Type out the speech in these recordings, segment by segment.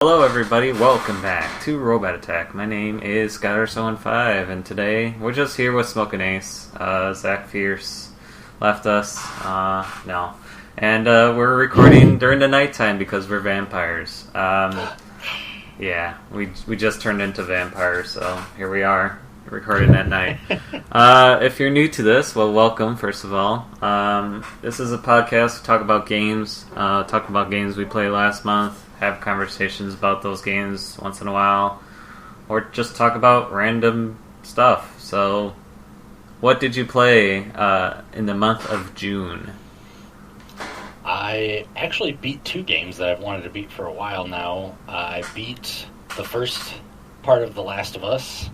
Hello everybody, welcome back to Robot Attack. My name is Smokinace007 and today we're just here with Smokinace. Zach Fierce left us, no. And we're recording during the nighttime because we're vampires. Yeah, we just turned into vampires, so here we are, recording at night. If you're new to this, well, welcome, first of all. This is a podcast, we talk about games, we played last month, have conversations about those games once in a while, or just talk about random stuff. So, what did you play in the month of June? I actually beat two games that I've wanted to beat for a while now. I beat the first part of The Last of Us.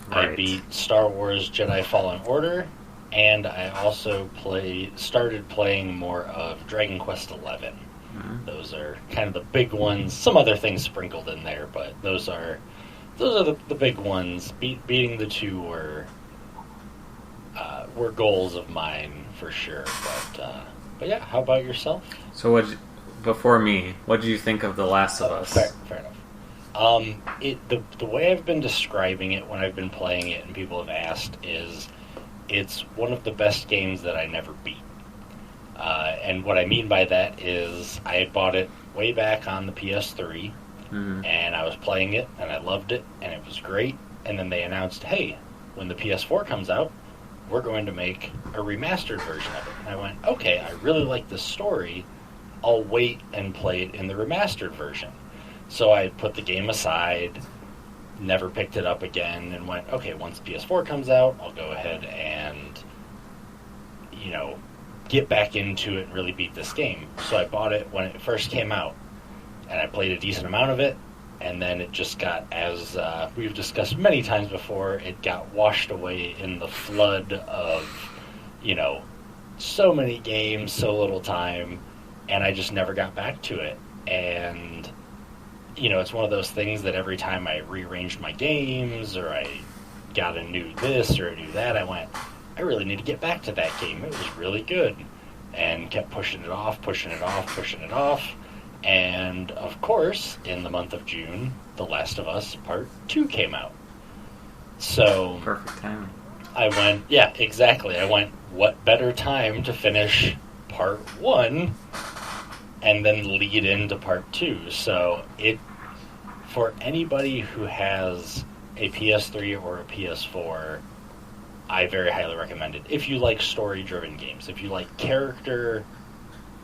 Right. I beat Star Wars Jedi Fallen Order, and I also started playing more of Dragon Quest XI. Mm-hmm. Those are kind of the big ones. Some other things sprinkled in there, but those are the big ones. Beating the two were goals of mine for sure. But yeah, how about yourself? So before me, what did you think of The Last of Us? Fair enough. The way I've been describing it when I've been playing it and people have asked is it's one of the best games that I never beat. And what I mean by that is I had bought it way back on the PS3, mm-hmm. and I was playing it, and I loved it, and it was great. And then they announced, hey, when the PS4 comes out, we're going to make a remastered version of it. And I went, okay, I really like this story. I'll wait and play it in the remastered version. So I put the game aside, never picked it up again, and went, okay, once PS4 comes out, I'll go ahead and, get back into it and really beat this game. So I bought it when it first came out, and I played a decent amount of it, and then it just got, as we've discussed many times before, it got washed away in the flood of, so many games, so little time, and I just never got back to it. And, it's one of those things that every time I rearranged my games, or I got a new this or a new that, I went, I really need to get back to that game. It was really good. And kept pushing it off. And, of course, in the month of June, The Last of Us Part 2 came out. So... perfect timing. I went, yeah, exactly. I went, what better time to finish Part 1 and then lead into Part 2? So, for anybody who has a PS3 or a PS4... I very highly recommend it. If you like story-driven games, if you like character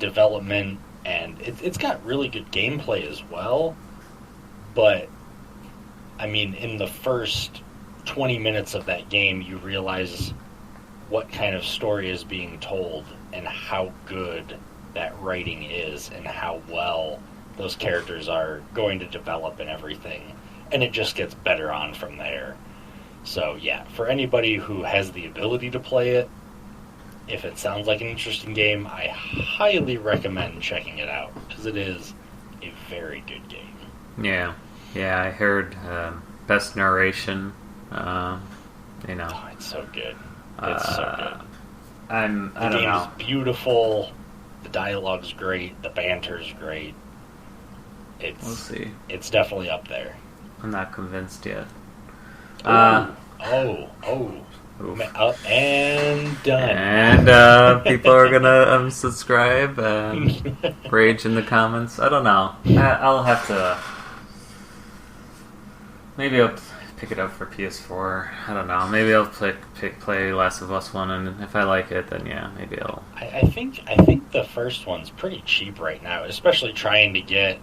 development, and it's got really good gameplay as well, but, in the first 20 minutes of that game, you realize what kind of story is being told and how good that writing is and how well those characters are going to develop and everything. And it just gets better on from there. So, yeah, for anybody who has the ability to play it, if it sounds like an interesting game, I highly recommend checking it out, because it is a very good game. Yeah, I heard best narration, Oh, it's so good. It's so good. The game is beautiful, the dialogue's great, the banter's great. We'll see. It's definitely up there. I'm not convinced yet. And done. And people are gonna unsubscribe and rage in the comments. I don't know. I'll have to. Maybe I'll pick it up for PS4. I don't know. Maybe I'll play Last of Us 1, and if I like it, then yeah, maybe I'll. I think the first one's pretty cheap right now, especially trying to get,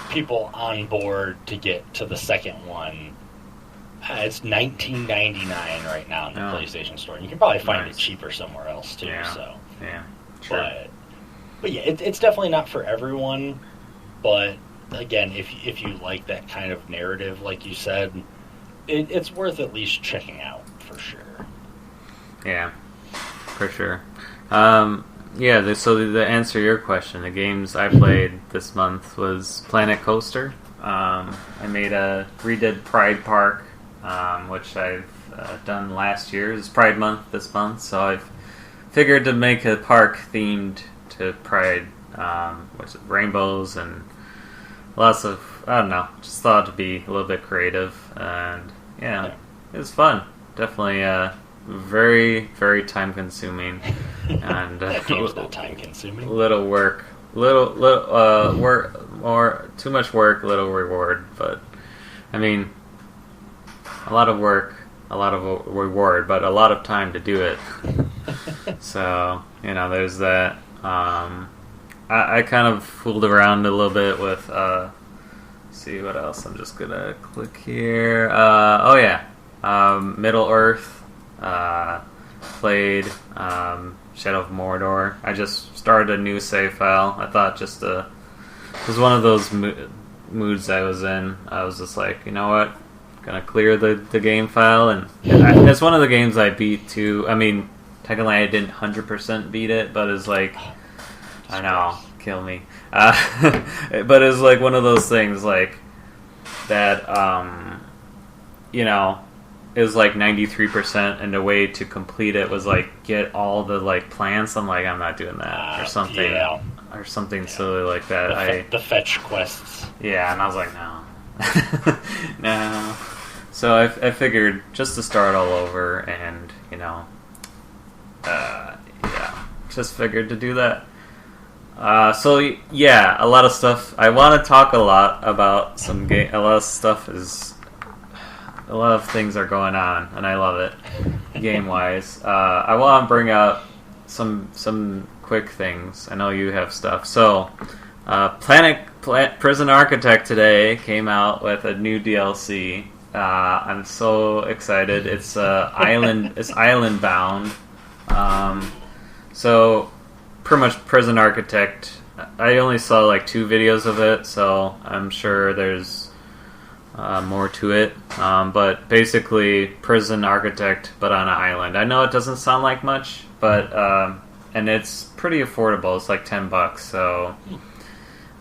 people on board to get to the second one. It's $19.99 right now in the PlayStation Store. You can probably find it cheaper somewhere else too. Yeah. So, yeah, sure. But yeah, it's definitely not for everyone. But again, if you like that kind of narrative, like you said, it's worth at least checking out for sure. Yeah, for sure. So to answer your question, the games I played this month was Planet Coaster. I redid Pride Park, which I've done last year. It's Pride Month this month, so I've figured to make a park themed to Pride, what's it, rainbows and lots of, I don't know, just thought to be a little bit creative, and yeah. It was fun. Definitely very, very time consuming, and that game's not time consuming. Little work, more too much work, little reward. But I mean, a lot of work, a lot of reward, but a lot of time to do it. So there's that. I kind of fooled around a little bit with. See what else? I'm just gonna click here. Middle Earth. Played Shadow of Mordor. I just started a new save file. I thought it was one of those moods I was in. I was just like, you know what? Gonna clear the game file, and it's one of the games I beat too. I mean, technically I didn't 100% beat it, but it's like, I know, kill me. But it's like one of those things like that. It was like 93%, and the way to complete it was like get all the like plants. I'm like, I'm not doing that, or something, or something silly like that. The fetch quests. Yeah, and I was like, no, no. So I figured just to start all over, and just figured to do that. So yeah, a lot of stuff. I want to talk a lot about some game. A lot of stuff is. A lot of things are going on, and I love it, game-wise. I want to bring up some quick things. I know you have stuff. So, Prison Architect today came out with a new DLC. I'm so excited. It's island bound. So, pretty much Prison Architect. I only saw like 2 videos of it, so I'm sure there's more to it, but basically Prison Architect, but on an island. I know it doesn't sound like much, but and it's pretty affordable. It's like $10. So,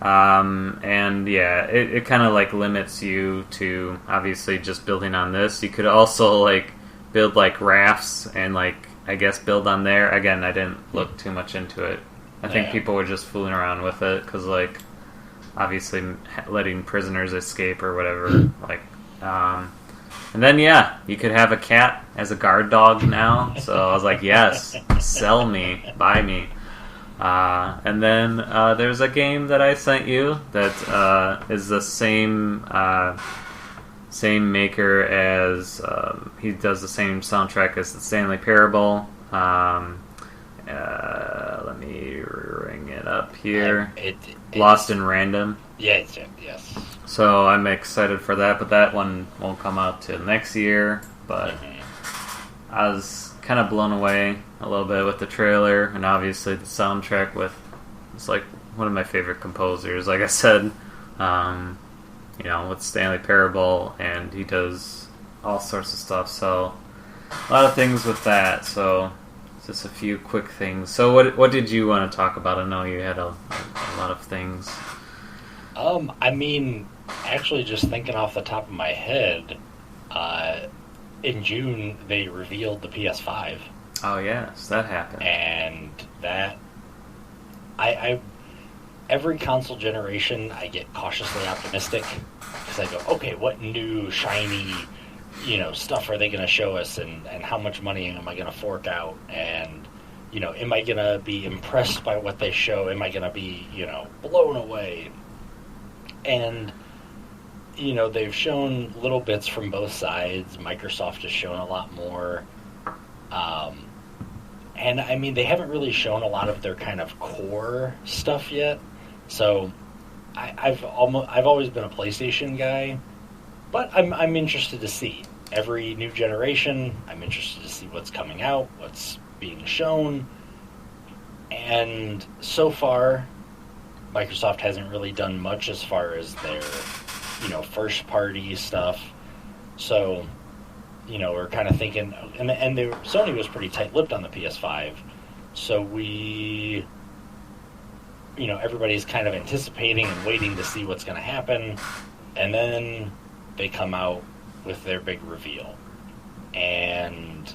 and yeah, it kind of like limits you to obviously just building on this. You could also like build like rafts and like I guess build on there. Again, I didn't look too much into it. I think people were just fooling around with it because like. Obviously, letting prisoners escape or whatever. Like, and then you could have a cat as a guard dog now. So I was like, yes, sell me, buy me. And then there's a game that I sent you that is the same maker as he does the same soundtrack as the Stanley Parable. Let me ring it up here. Lost in Random. Yes. So I'm excited for that, but that one won't come out till next year. But I was kind of blown away a little bit with the trailer, and obviously the soundtrack it's like one of my favorite composers. Like I said, with Stanley Parable, and he does all sorts of stuff. So a lot of things with that. So. Just a few quick things. So what did you want to talk about? I know you had a lot of things. I mean, actually just thinking off the top of my head, in June they revealed the PS5. Oh yes, that happened. And that I every console generation I get cautiously optimistic because I go, okay, what new shiny stuff are they going to show us, and how much money am I going to fork out, and am I going to be impressed by what they show, am I going to be blown away. And they've shown little bits from both sides. Microsoft has shown a lot more, and I mean they haven't really shown a lot of their kind of core stuff yet. So I've always been a PlayStation guy, but I'm interested to see every new generation. I'm interested to see what's coming out, what's being shown. And so far, Microsoft hasn't really done much as far as their, first party stuff. So, we're kind of thinking, and Sony was pretty tight-lipped on the PS5. So everybody's kind of anticipating and waiting to see what's going to happen. And then they come out with their big reveal. And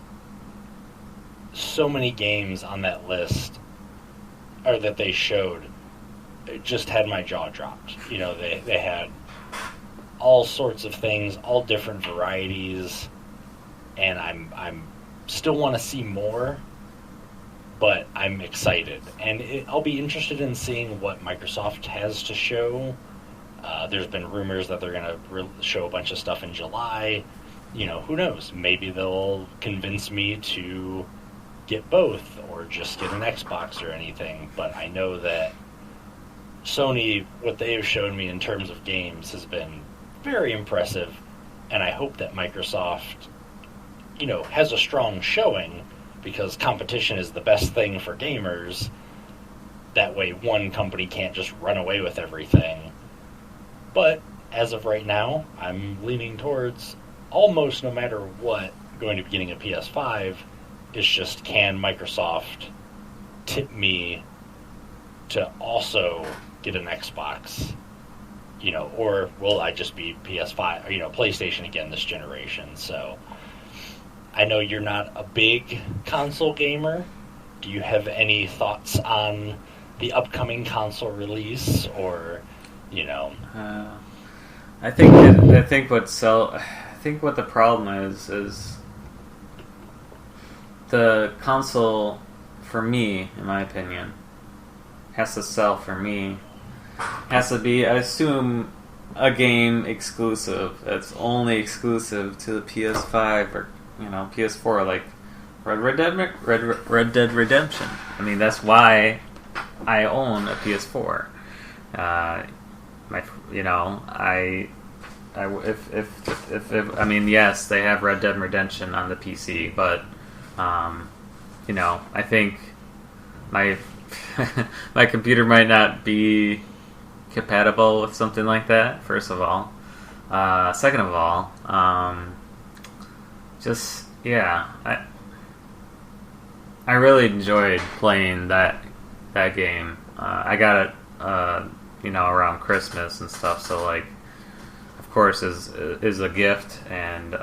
so many games on that list or that they showed, it just had my jaw dropped. You know, they had all sorts of things, all different varieties, and I'm still want to see more, but I'm excited, and I'll be interested in seeing what Microsoft has to show. There's been rumors that they're going to show a bunch of stuff in July. You know, who knows? Maybe they'll convince me to get both, or just get an Xbox or anything. But I know that Sony, what they have shown me in terms of games, has been very impressive, and I hope that Microsoft, you know, has a strong showing, because competition is the best thing for gamers. That way one company can't just run away with everything. But as of right now, I'm leaning towards almost no matter what going to be getting a PS5. It's just, can Microsoft tip me to also get an Xbox? You know, or will I just be PS5, or, you know, PlayStation again this generation? So I know you're not a big console gamer. Do you have any thoughts on the upcoming console release, or, you know? I think what the problem is the console, for me, in my opinion, has to sell for me. Has to be, I assume, a game exclusive that's only exclusive to the PS5 or, you know, PS4, like Red Dead Redemption. I mean, that's why I own a PS4. I mean, yes, they have Red Dead Redemption on the PC, but you know, I think my my computer might not be compatible with something like that. First of all, second of all, I really enjoyed playing that game. I got it, you know, around Christmas and stuff. So, like, of course, is a gift, and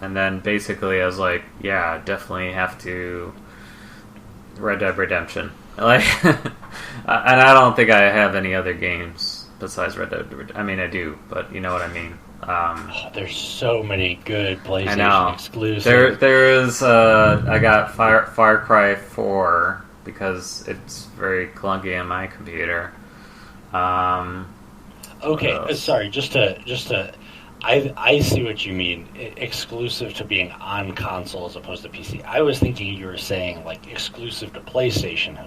then basically I was like, yeah, definitely have to Red Dead Redemption. Like, and I don't think I have any other games besides Red Dead Redemption. I mean, I do, but you know what I mean. There's so many good PlayStation exclusives. There is. I got Far Cry 4 because it's very clunky on my computer. Okay, sorry. Just to, I see what you mean. Exclusive to being on console as opposed to PC. I was thinking you were saying like exclusive to PlayStation.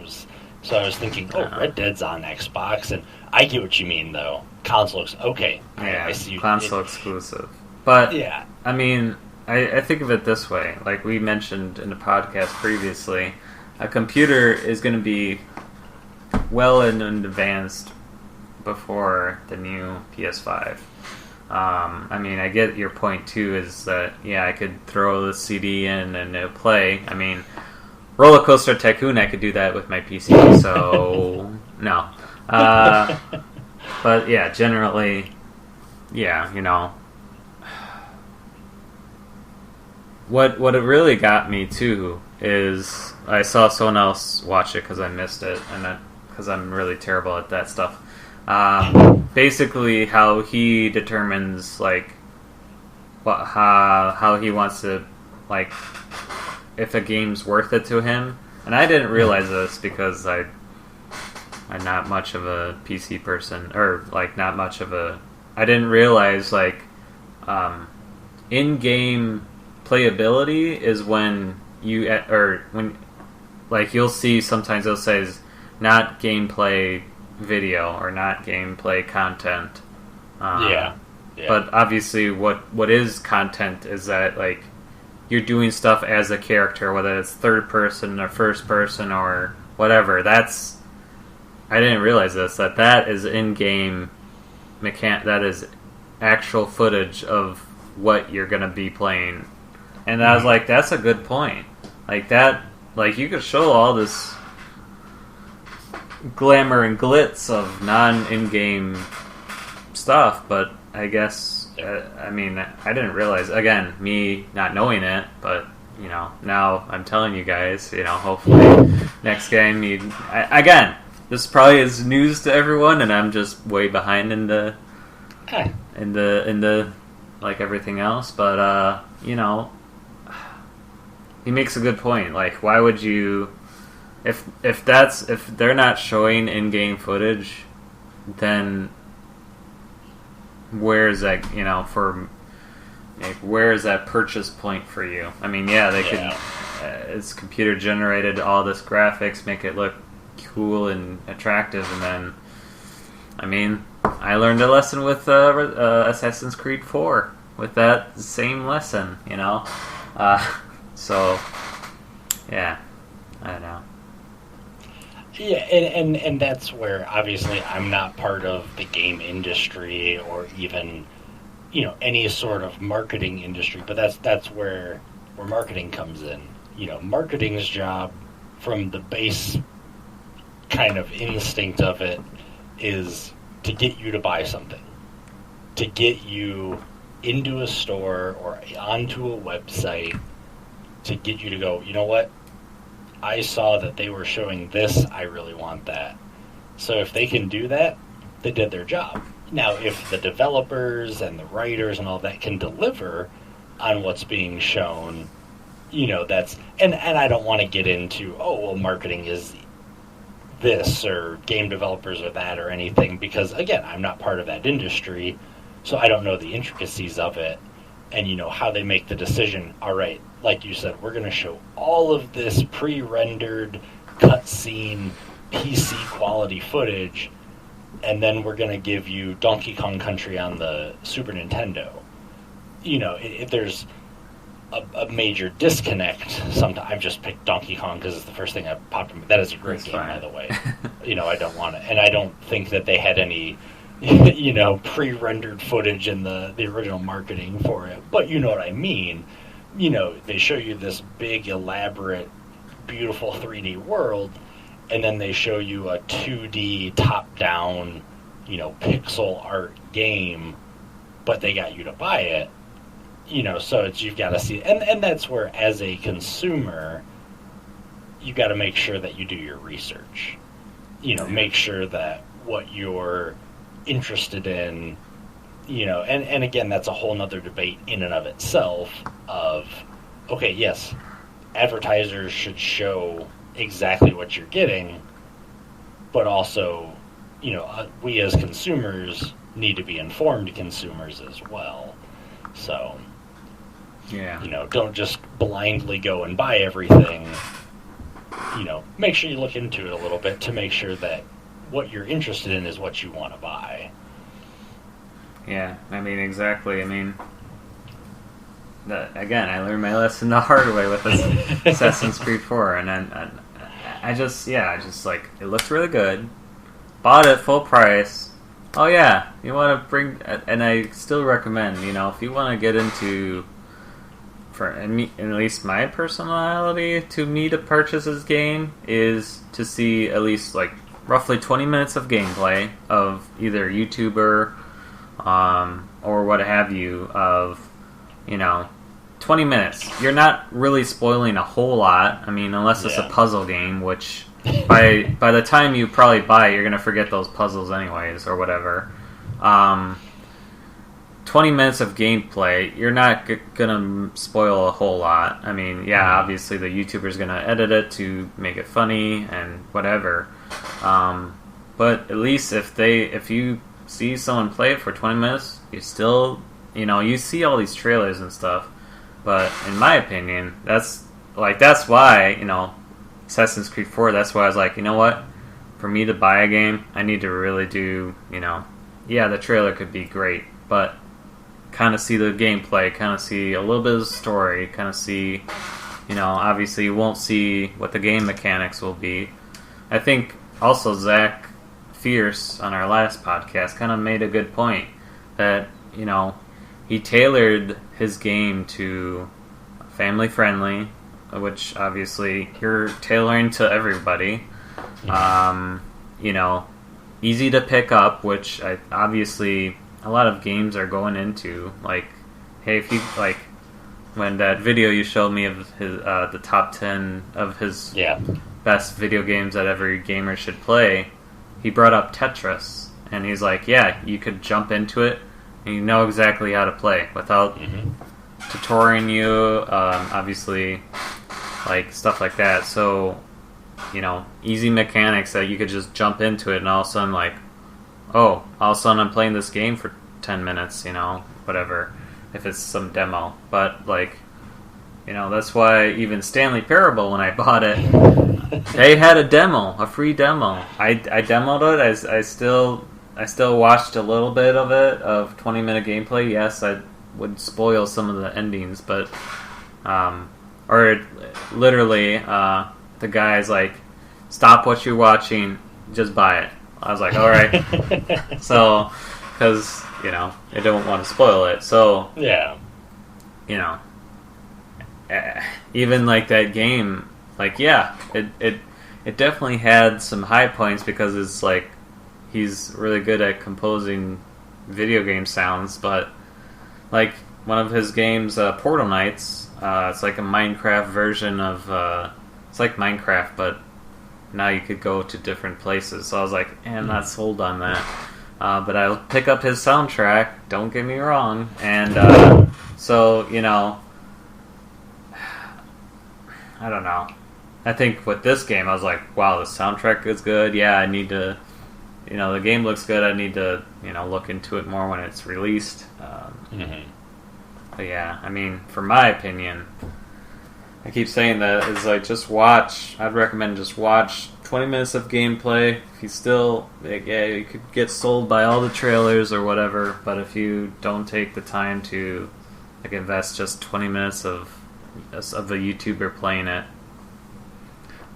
So I was thinking, Red Dead's on Xbox, and I get what you mean though. Console, okay. Yeah, I see. Console exclusive. But yeah, I mean, I think of it this way. Like we mentioned in the podcast previously, a computer is going to be well and advanced before the new PS5. I mean, I get your point too, is that, yeah, I could throw the CD in and it'll play. I mean, Roller Coaster Tycoon, I could do that with my PC, so no. But yeah, generally, yeah, you know. What it really got me too is I saw someone else watch it because I missed it, and because I'm really terrible at that stuff. Basically, how he determines like how he wants to, like, if a game's worth it to him. And I didn't realize this because I'm not much of a PC person, or like not much of a. I didn't realize like in-game playability is when you when like you'll see sometimes it'll say not gameplay video or not gameplay content. Yeah. But obviously, what is content is that like you're doing stuff as a character, whether it's third person or first person or whatever. That's, I didn't realize this, that is in-game that is actual footage of what you're gonna be playing. And I was like, that's a good point. Like that, like you could show all this glamour and glitz of non-in-game stuff, but I guess, I mean, I didn't realize, again, me not knowing it, but, you know, now I'm telling you guys, you know, hopefully next game, again, this probably is news to everyone, and I'm just way behind in the like everything else. But you know, he makes a good point. Like, why would you, if they're not showing in-game footage, then where is that, you know, for like, where is that purchase point for you? I mean, yeah, they could. It's computer generated, all this graphics make it look cool and attractive, and then, I mean, I learned a lesson with Assassin's Creed 4 with that same lesson, you know. So, yeah, I don't know. Yeah, and that's where, obviously, I'm not part of the game industry or even, you know, any sort of marketing industry, but that's where marketing comes in. You know, marketing's job, from the base kind of instinct of it, is to get you to buy something, to get you into a store or onto a website, to get you to go, you know what, I saw that they were showing this, I really want that. So if they can do that, they did their job. Now, if the developers and the writers and all that can deliver on what's being shown, you know, that's... And I don't want to get into, oh, well, marketing is this, or game developers are that, or anything, because, again, I'm not part of that industry, so I don't know the intricacies of it, and, you know, how they make the decision, all right, like you said, we're going to show all of this pre-rendered, cutscene, PC quality footage, and then we're going to give you Donkey Kong Country on the Super Nintendo. You know, there's a major disconnect. Sometimes I've just picked Donkey Kong because it's the first thing that popped in. That is a great game, by the way. You know, I don't want to, and I don't think that they had any, you know, pre-rendered footage in the original marketing for it. But you know what I mean. You know, they show you this big, elaborate, beautiful 3D world, and then they show you a 2D top-down, you know, pixel art game, but they got you to buy it. You know, so it's, you've got to see, and that's where, as a consumer, you got to make sure that you do your research. You know, make sure that what you're interested in, you know, and again, that's a whole nother debate in and of itself of, okay, yes, advertisers should show exactly what you're getting, but also, you know, we as consumers need to be informed consumers as well. So, yeah, you know, don't just blindly go and buy everything. You know, make sure you look into it a little bit to make sure that what you're interested in is what you want to buy. Yeah, I mean, exactly. I mean, again, I learned my lesson the hard way with Assassin's Creed 4, and I just like, it looks really good. Bought it full price. Oh yeah, you want to bring, and I still recommend, you know, if you want to get into, for at least my personality, to me to purchase this game is to see at least like roughly 20 minutes of gameplay of either YouTuber or what have you, of, you know, 20 minutes. You're not really spoiling a whole lot. I mean, unless it's a puzzle game, which by the time you probably buy it, you're going to forget those puzzles anyways, or whatever. 20 minutes of gameplay, you're not going to spoil a whole lot. I mean, yeah, obviously the YouTuber's going to edit it to make it funny and whatever. But at least if you see someone play it for 20 minutes, you still, you know, you see all these trailers and stuff. But in my opinion, that's why, you know, Assassin's Creed 4, that's why I was like, you know what? For me to buy a game, I need to really do, you know, yeah, the trailer could be great, but kind of see the gameplay, kind of see a little bit of the story, kind of see, you know, obviously you won't see what the game mechanics will be. I think also Zach Fierce on our last podcast kind of made a good point that, you know, he tailored his game to family friendly, which obviously you're tailoring to everybody. You know, easy to pick up, which obviously a lot of games are going into. Like, hey, if you like when that video you showed me of his the top 10 of his best video games that every gamer should play. he brought up Tetris, and he's like, yeah, you could jump into it, and you know exactly how to play without tutoring you, obviously, like, stuff like that. So, you know, easy mechanics that you could just jump into it, and all of a sudden, like, oh, all of a sudden I'm playing this game for 10 minutes, you know, whatever, if it's some demo. But, like, you know, that's why even Stanley Parable, when I bought it, they had a demo, a free demo. I demoed it. I still watched a little bit of it, of 20-minute gameplay. Yes, I would spoil some of the endings, but or literally the guy's like, stop what you're watching, just buy it. I was like, all right. So, because, you know, I don't want to spoil it. So, yeah, you know, even like that game, like, yeah, it definitely had some high points because it's like he's really good at composing video game sounds, but like one of his games, Portal Knights, it's like a Minecraft version of it's like Minecraft, but now you could go to different places. So I was like, I'm not sold on that. But I'll pick up his soundtrack, don't get me wrong. And so, you know, I don't know. I think with this game, I was like, wow, the soundtrack is good. Yeah, I need to, you know, the game looks good. I need to, you know, look into it more when it's released. But yeah, I mean, for my opinion, I keep saying that, is like, just watch. I'd recommend just watch 20 minutes of gameplay. If you still, like, yeah, you could get sold by all the trailers or whatever, but if you don't take the time to, like, invest just 20 minutes of a YouTuber playing it,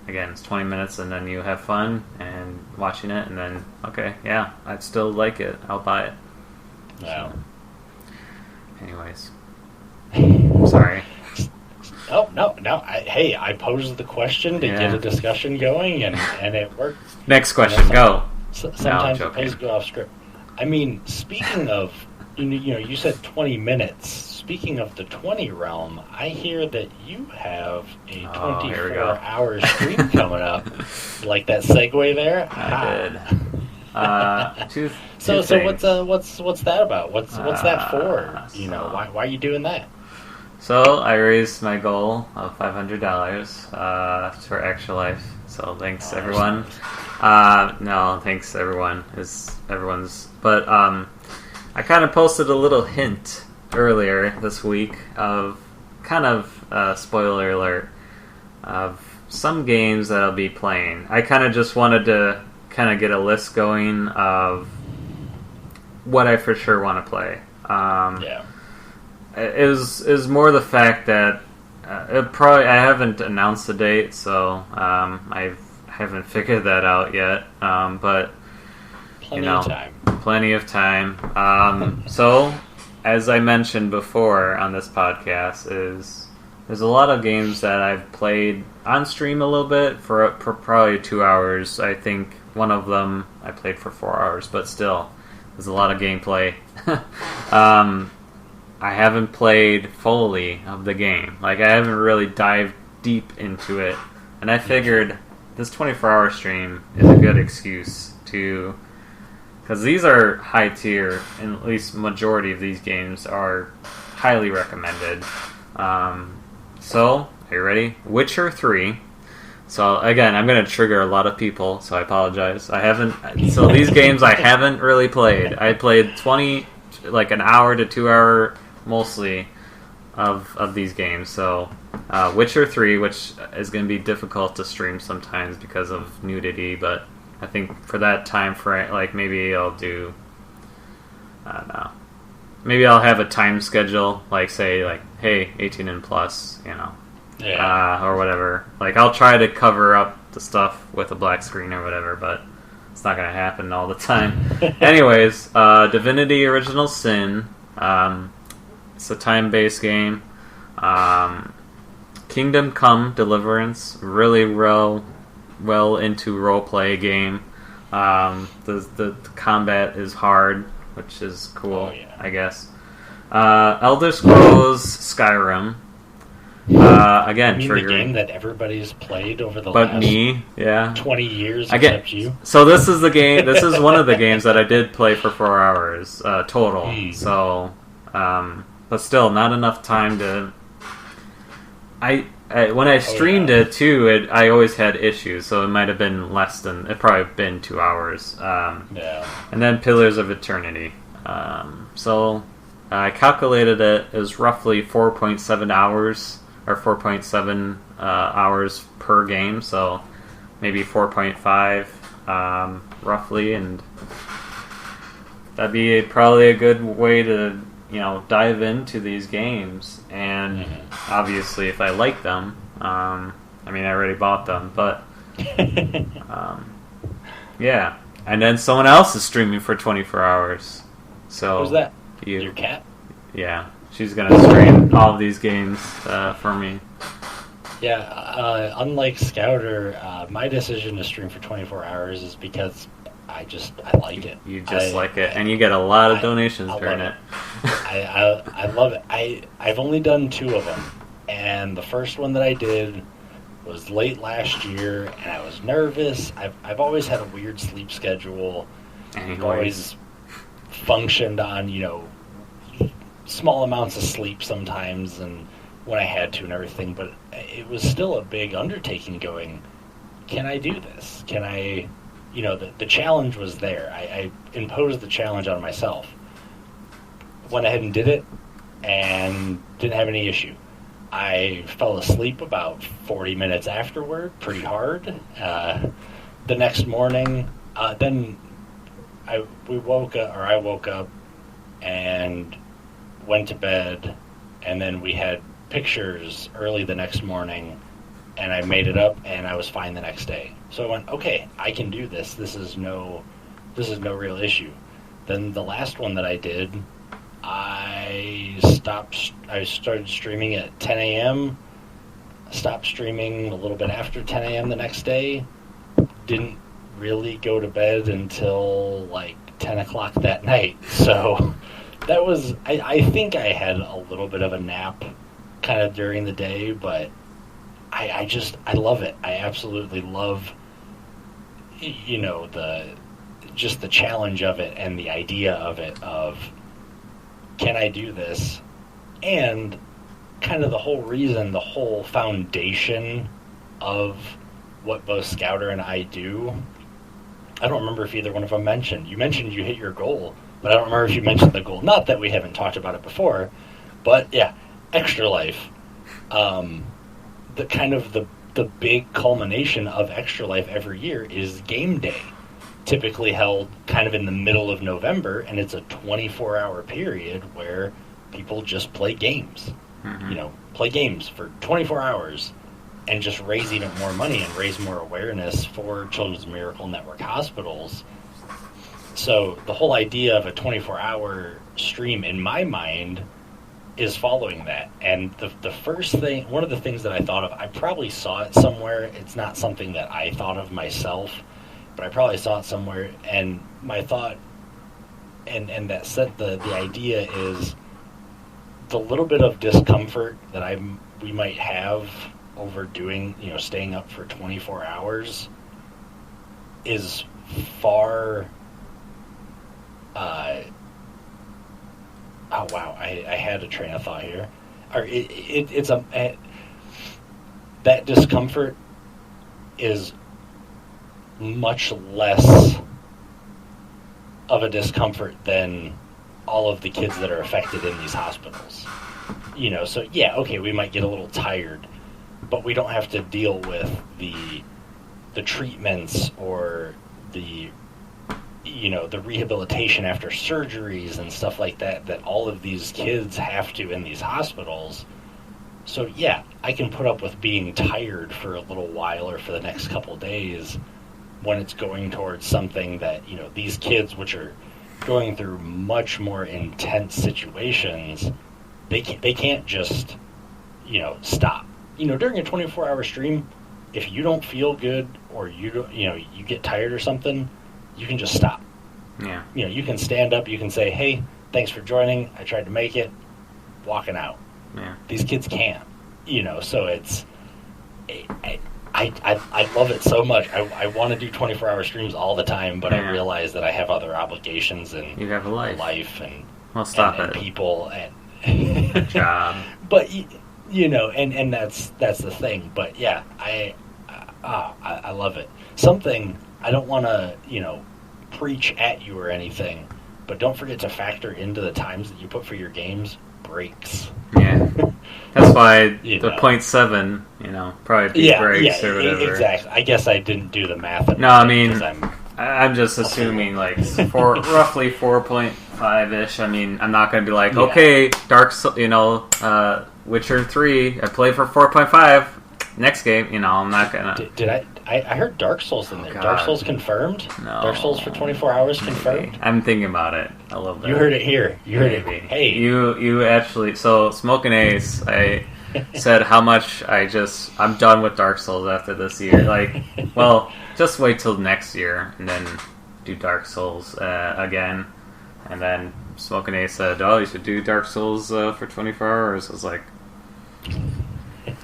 again, it's 20 minutes and then you have fun and watching it, and then, okay, yeah, I'd still like it. I'll buy it. Wow. So, anyways. Sorry. Oh, no. Hey, I posed the question to get a discussion going, and it worked. Next question, go. Sometimes it pays to go off script. I mean, speaking of, you know, you said 20 minutes. Speaking of the 20 realm, I hear that you have a 24-hour stream coming up. Like that segue there? I did. So what's that about? What's that for? You know, why are you doing that? So I raised my goal of $500 for Extra Life. So thanks everyone. No, thanks everyone. But I kind of posted a little hint earlier this week of kind of spoiler alert of some games that I'll be playing. I kind of just wanted to kind of get a list going of what I for sure want to play. It was more the fact that I haven't announced the date, so I haven't figured that out yet. But plenty of time. So, as I mentioned before on this podcast, there's a lot of games that I've played on stream a little bit for probably 2 hours. I think one of them I played for 4 hours, but still, there's a lot of gameplay. I haven't played fully of the game. Like, I haven't really dived deep into it. And I figured this 24-hour stream is a good excuse to... Because these are high tier, and at least majority of these games are highly recommended. So, are you ready? Witcher 3. So, again, I'm going to trigger a lot of people, so I apologize. So these games I haven't really played. I played 20, like an hour to 2 hour... mostly of these games. So Witcher 3, which is going to be difficult to stream sometimes because of nudity, but I think for that time frame, like, maybe I'll do, I don't know, maybe I'll have a time schedule, like, say, like, hey, 18 and plus, you know, or whatever. Like, I'll try to cover up the stuff with a black screen or whatever, but it's not going to happen all the time. Anyways, Divinity Original Sin, it's a time-based game. Kingdom Come Deliverance, really well into roleplay game. The combat is hard, which is cool, I guess. Elder Scrolls Skyrim. Again, I mean, triggering. the game that everybody's played over the But last me, yeah. 20 years, I get, except you. So this is the game. This is one of the games that I did play for 4 hours total. So, but still, not enough time to. When I streamed it too, I always had issues. So it might have been less than. It probably been 2 hours. Yeah. And then Pillars of Eternity. So I calculated it as roughly 4.7 hours or 4.7 hours per game. So maybe 4.5 roughly, and that'd be probably a good way to dive into these games. And obviously, if I like them, I mean, I already bought them, but yeah. And then someone else is streaming for 24 hours. So Who's that? You. Your cat? Yeah, she's gonna stream all of these games for me. Yeah, unlike Scouter, my decision to stream for 24 hours is because I like it. You just like it, and you get a lot of donations during it. I love it. I've only done 2 of them, and the first one that I did was late last year, and I was nervous. I've always had a weird sleep schedule. I've always functioned on small amounts of sleep sometimes, and when I had to and everything, but it was still a big undertaking going, can I do this? Can I, the challenge was there. I imposed the challenge on myself. Went ahead and did it, and didn't have any issue. I fell asleep about 40 minutes afterward, pretty hard. The next morning, then I woke up and went to bed, and then we had pictures early the next morning, and I made it up, and I was fine the next day. So I went, okay, I can do this. This is no real issue. Then the last one that I did, I started streaming at 10 a.m., stopped streaming a little bit after 10 a.m. the next day, didn't really go to bed until like 10 o'clock that night. So that was, I think I had a little bit of a nap kind of during the day, but I love it. I absolutely love, the challenge of it and the idea of it, of can I do this? And kind of the whole foundation of what both Scouter and I do. I don't remember if either one of them mentioned. You mentioned you hit your goal, but I don't remember if you mentioned the goal. Not that we haven't talked about it before, but yeah, Extra Life. The big culmination of Extra Life every year is game day, typically held kind of in the middle of November, and it's a 24-hour period where people just play games. Play games for 24 hours and just raise even more money and raise more awareness for Children's Miracle Network hospitals. So the whole idea of a 24-hour stream, in my mind, is following that. And the first thing, one of the things that I thought of, I probably saw it somewhere. It's not something that I thought of myself, but I probably saw it somewhere. And my thought, and that set the idea is the little bit of discomfort that we might have over doing, staying up for 24 hours is far. Oh wow! I had a train of thought here. That discomfort is much less of a discomfort than all of the kids that are affected in these hospitals. So yeah, okay, we might get a little tired, but we don't have to deal with the treatments or the rehabilitation after surgeries and stuff like that all of these kids have to in these hospitals. So yeah, I can put up with being tired for a little while or for the next couple days when it's going towards something that, these kids, which are going through much more intense situations, they can't just, stop. During a 24-hour stream, if you don't feel good or you get tired or something, you can just stop. Yeah. You can stand up, you can say, hey, thanks for joining, I tried to make it, walking out. Yeah. These kids can't. So it's I love it so much. I want to do 24-hour streams all the time, but I realize that I have other obligations and you have a life and and people and a job. But and that's the thing. But yeah, I love it. Something I don't want to preach at you or anything, but don't forget to factor into the times that you put for your games breaks. Yeah. That's why the 0.7, probably be breaks or whatever. Exactly. I guess I didn't do the math. No, I mean, I'm just assuming for roughly 4.5-ish. I mean, I'm not going to be like, okay, Witcher 3, I play for 4.5. Next game, I'm not going to... Did I heard Dark Souls in there. God. Dark Souls confirmed? No. Dark Souls for 24 hours confirmed? I'm thinking about it a little bit. You heard it here. You heard it. Hey. You actually... So, Smokinace, I said how much I'm done with Dark Souls after this year. Just wait till next year and then do Dark Souls again. And then Smokinace said, you should do Dark Souls for 24 hours. I was like...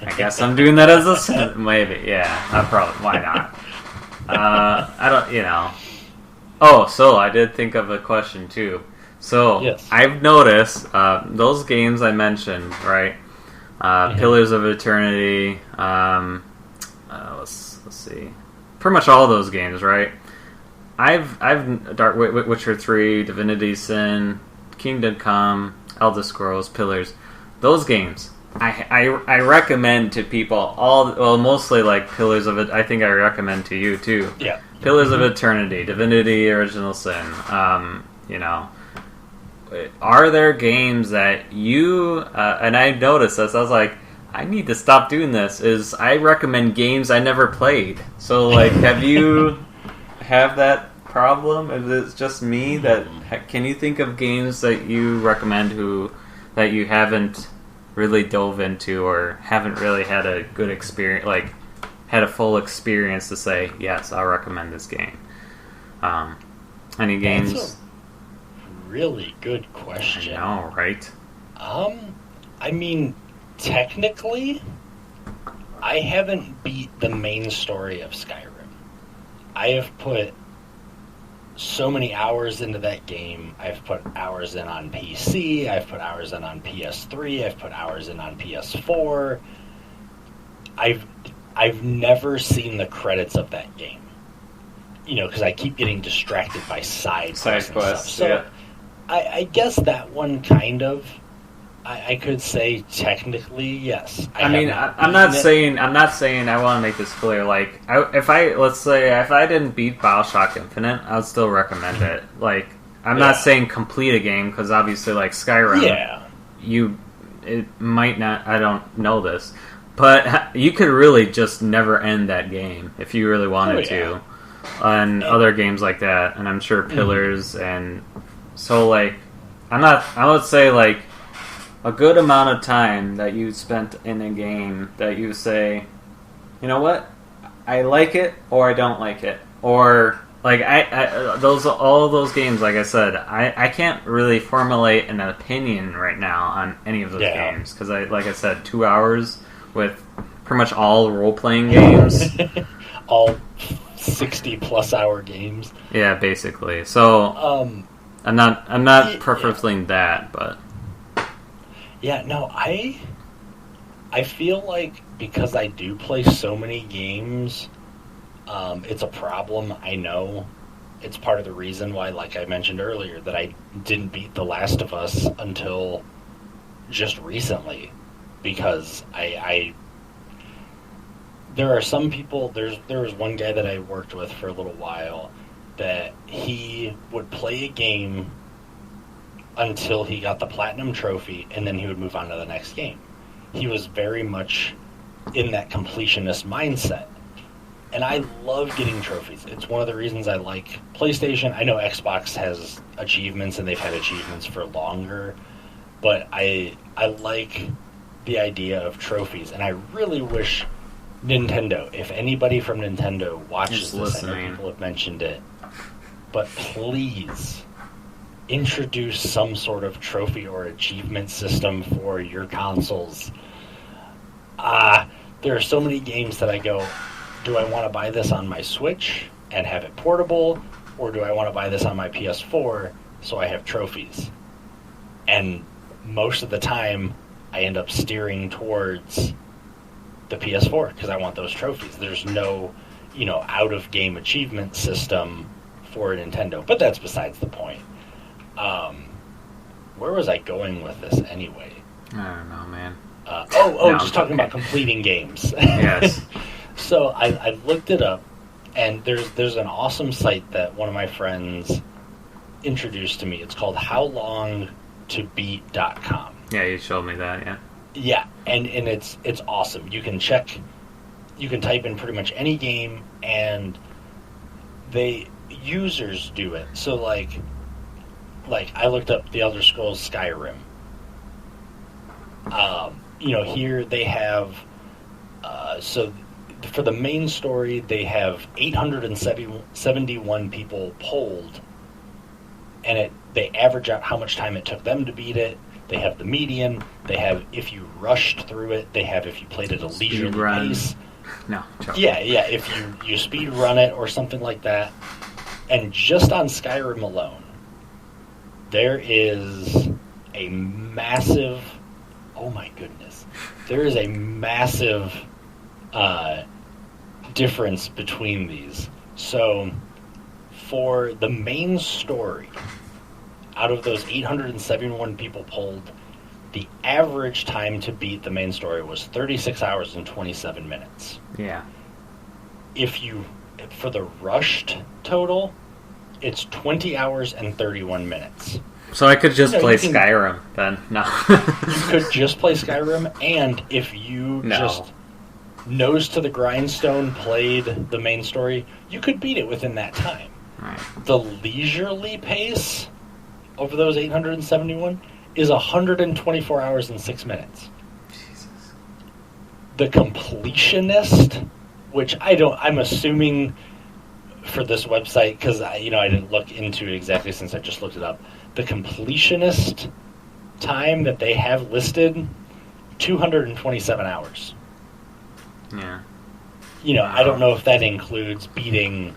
I guess I'm doing that as a... Maybe, yeah. I probably... Why not? I don't... Oh, so I did think of a question, too. So, yes. I've noticed those games I mentioned, right? Pillars of Eternity, let's see. Pretty much all those games, right? I've Witcher 3, Divinity Sin, Kingdom Come, Elder Scrolls, Pillars. Those games... I recommend to people mostly Pillars of it. I think I recommend to you too. Yeah. Pillars of Eternity, Divinity, Original Sin. Are there games that you and I noticed this? I was like, I need to stop doing this. I recommend games I never played. So have you have that problem? Is it just me that? Can you think of games that you recommend that you haven't really dove into or haven't really had a good experience, had a full experience to say, yes, I'll recommend this game? Any games? That's a really good question. I know, right? I mean, technically, I haven't beat the main story of Skyrim. I have put so many hours into that game. I've put hours in on PC. I've put hours in on PS3. I've put hours in on PS4. I've never seen the credits of that game. Because I keep getting distracted by side quests and stuff. So yeah. I guess that one kind of, I could say technically yes. I'm not saying I want to make this clear. If I didn't beat BioShock Infinite, I would still recommend it. I'm not saying complete a game because obviously Skyrim, it might not. I don't know this, but you could really just never end that game if you really wanted to. And other games like that, and I'm sure Pillars and so I would say a good amount of time that you spent in a game that you say, you know what, I like it or I don't like it, or all those games. Like I said, I can't really formulate an opinion right now on any of those games because like I said, 2 hours with pretty much all role playing games, all 60+ hour games. Yeah, basically. So I'm not preferring that, but. Yeah, no, I feel like because I do play so many games, it's a problem. I know it's part of the reason why, like I mentioned earlier, that I didn't beat The Last of Us until just recently, because there are some people. There was one guy that I worked with for a little while that he would play a game until he got the platinum trophy, and then he would move on to the next game. He was very much in that completionist mindset. And I love getting trophies. It's one of the reasons I like PlayStation. I know Xbox has achievements, and they've had achievements for longer, but I like the idea of trophies, and I really wish Nintendo, if anybody from Nintendo watches this, I know people have mentioned it, but please introduce some sort of trophy or achievement system for your consoles. There are so many games that I go, do I want to buy this on my Switch and have it portable, or do I want to buy this on my PS4 so I have trophies? And most of the time, I end up steering towards the PS4 because I want those trophies. There's no, out-of-game achievement system for Nintendo, but that's besides the point. Where was I going with this anyway? I don't know, man. No, just talking about completing games. Yes. So I looked it up, and there's an awesome site that one of my friends introduced to me. It's called howlongtobeat.com. Yeah, you showed me that, yeah. Yeah, and it's awesome. You can type in pretty much any game, and users do it. So like I looked up The Elder Scrolls Skyrim. Here they have so for the main story they have 871 people polled, and they average out how much time it took them to beat it. They have the median. They have if you rushed through it. They have if you played at a leisurely pace. No. Yeah. If you speed run it or something like that. And just on Skyrim alone, there is a massive. Oh my goodness! There is a massive difference between these. So, for the main story, out of those 871 people polled, the average time to beat the main story was 36 hours and 27 minutes. Yeah. For the rushed total, it's 20 hours and 31 minutes. So I could just play Skyrim, then. No. You could just play Skyrim, and if you just nose to the grindstone played the main story, you could beat it within that time. Right. The leisurely pace over those 871 is 124 hours and 6 minutes. Jesus. The completionist, which I'm assuming for this website, because I didn't look into it exactly since I just looked it up. The completionist time that they have listed, 227 hours. Yeah. I don't know if that includes beating,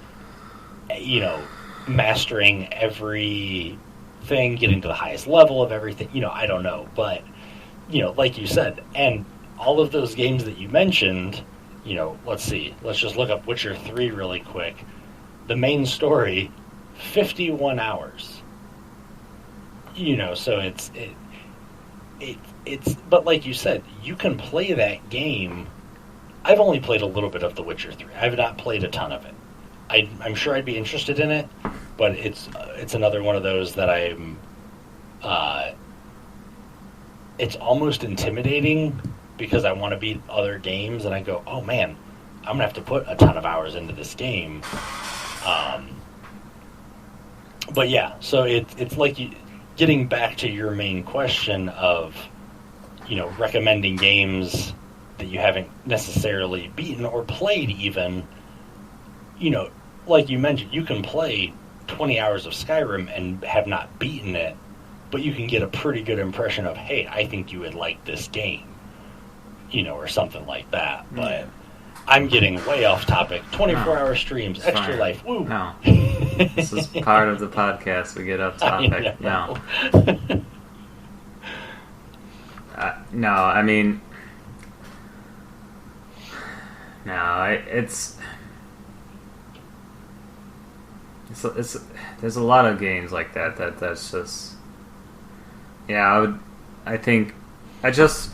mastering every thing, getting to the highest level of everything. I don't know. But, like you said, and all of those games that you mentioned, let's see. Let's just look up Witcher 3 really quick. The main story, 51 hours. So it's but like you said, you can play that game. I've only played a little bit of The Witcher 3. I've not played a ton of it. I'm sure I'd be interested in it, but it's another one of those that it's almost intimidating because I want to beat other games, and I go, oh man, I'm gonna have to put a ton of hours into this game. But yeah, so it's like getting back to your main question of recommending games that you haven't necessarily beaten or played even. Like you mentioned, you can play 20 hours of Skyrim and have not beaten it, but you can get a pretty good impression of, hey, I think you would like this game, or something like that. But I'm getting way off topic. 24-hour streams, extra life, woo! No. This is part of the podcast. We get off topic. No. No, I mean... No, it's there's a lot of games like that's just... Yeah, I think I just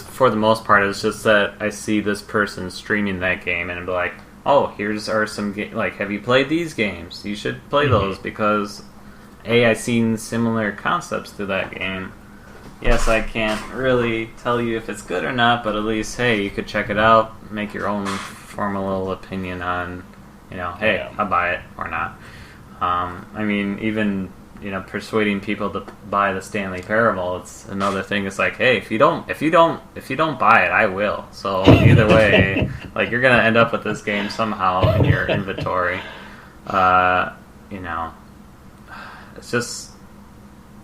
for the most part it's just that I see this person streaming that game and I'm like, oh, here's some like, have you played these games? You should play those because I've seen similar concepts to that game. Yes, I can't really tell you if it's good or not, but at least, hey, you could check it out, make your own formal opinion on, hey, I'll buy it or not. I mean, even persuading people to buy the Stanley Parable, it's another thing. It's like, hey, if you don't buy it, I will. So either way, like, you're gonna end up with this game somehow in your inventory. It's just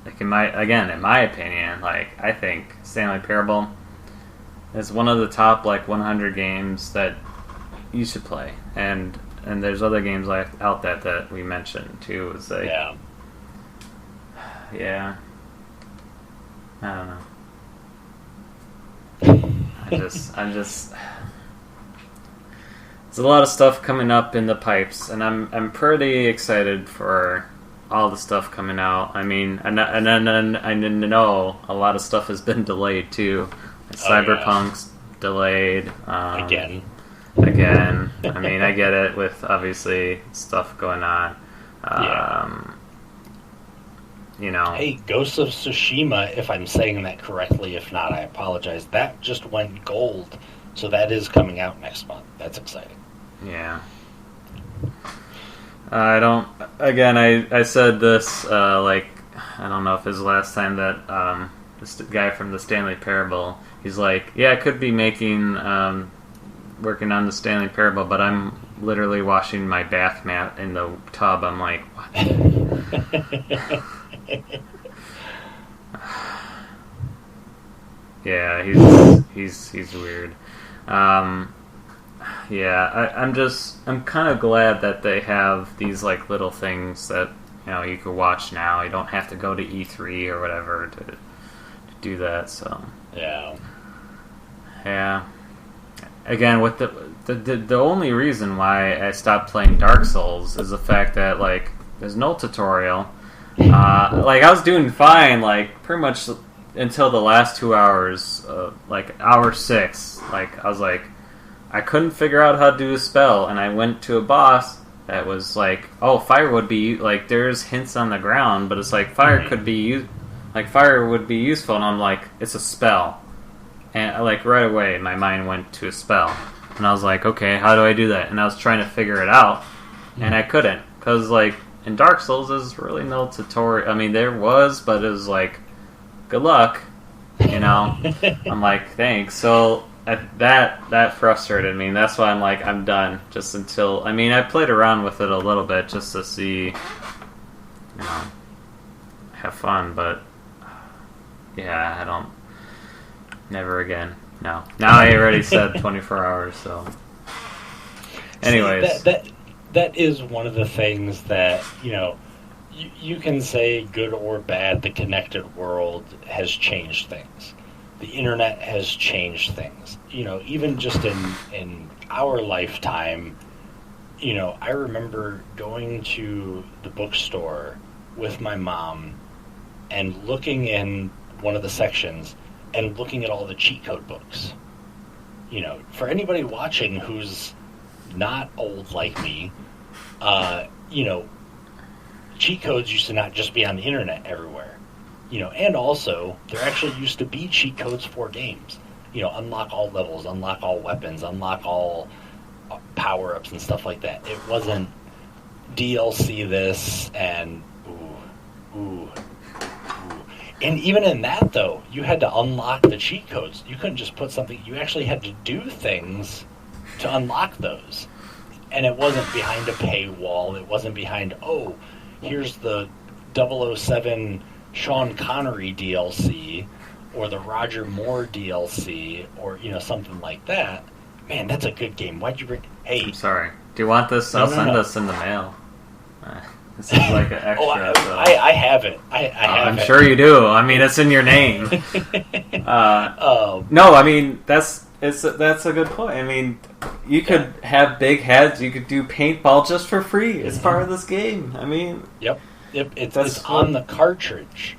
like in my opinion, like, I think Stanley Parable, is one of the top like 100 games that you should play, and there's other games like out that we mentioned too. It's like yeah, I don't know. I'm just. There's a lot of stuff coming up in the pipes, and I'm pretty excited for all the stuff coming out. I mean, and I know a lot of stuff has been delayed too. Cyberpunk's delayed again. I mean, I get it with obviously stuff going on. You know. Hey, Ghost of Tsushima, if I'm saying that correctly. If not, I apologize. That just went gold, so that is coming out next month. That's exciting. Yeah. I don't. Again, I said this like I don't know if it was the last time that this guy from the Stanley Parable. He's like, yeah, I could be making working on the Stanley Parable, but I'm literally washing my bath mat in the tub. I'm like, what? Yeah, he's weird. Yeah, I'm kind of glad that they have these like little things that you can watch now. You don't have to go to E3 or whatever to do that. So yeah. Again, with the only reason why I stopped playing Dark Souls is the fact that like there's no tutorial. Like I was doing fine, like pretty much until the last 2 hours, like hour 6. Like I was like, I couldn't figure out how to do a spell, and I went to a boss that was like, oh, fire would be like there's hints on the ground, but it's like fire could be fire would be useful, and I'm like, it's a spell, and like right away my mind went to a spell, and I was like, okay, how do I do that? And I was trying to figure it out, and I couldn't, because like in Dark Souls there's really no tutorial. I mean, there was, but it was like, good luck, I'm like, thanks. So that frustrated me, and that's why I'm like, I'm done. Just until, I mean, I played around with it a little bit just to see, have fun, but yeah, I don't. Never again. No. Now I already said 24 hours, so. Anyways, that is one of the things that you can say good or bad. The connected world has changed things. The internet has changed things. Even just in our lifetime, I remember going to the bookstore with my mom and looking in one of the sections and looking at all the cheat code books. For anybody watching who's not old like me, cheat codes used to not just be on the internet everywhere. And also, there actually used to be cheat codes for games. Unlock all levels, unlock all weapons, unlock all power-ups and stuff like that. It wasn't DLC this and ooh. And even in that, though, you had to unlock the cheat codes. You couldn't just put something... You actually had to do things to unlock those. And it wasn't behind a paywall. It wasn't behind, oh, here's the 007... Sean Connery DLC or the Roger Moore DLC or something like that. Man, that's a good game. Why'd you bring? Hey, I'm sorry. Do you want this? I'll send this in the mail. This is like an extra. I have it. I have I'm it. sure you do. I mean, it's in your name. No, I mean that's a good point. I mean, you could have big heads. You could do paintball just for free. It's part of this game. I mean, Yep. It's on the cartridge.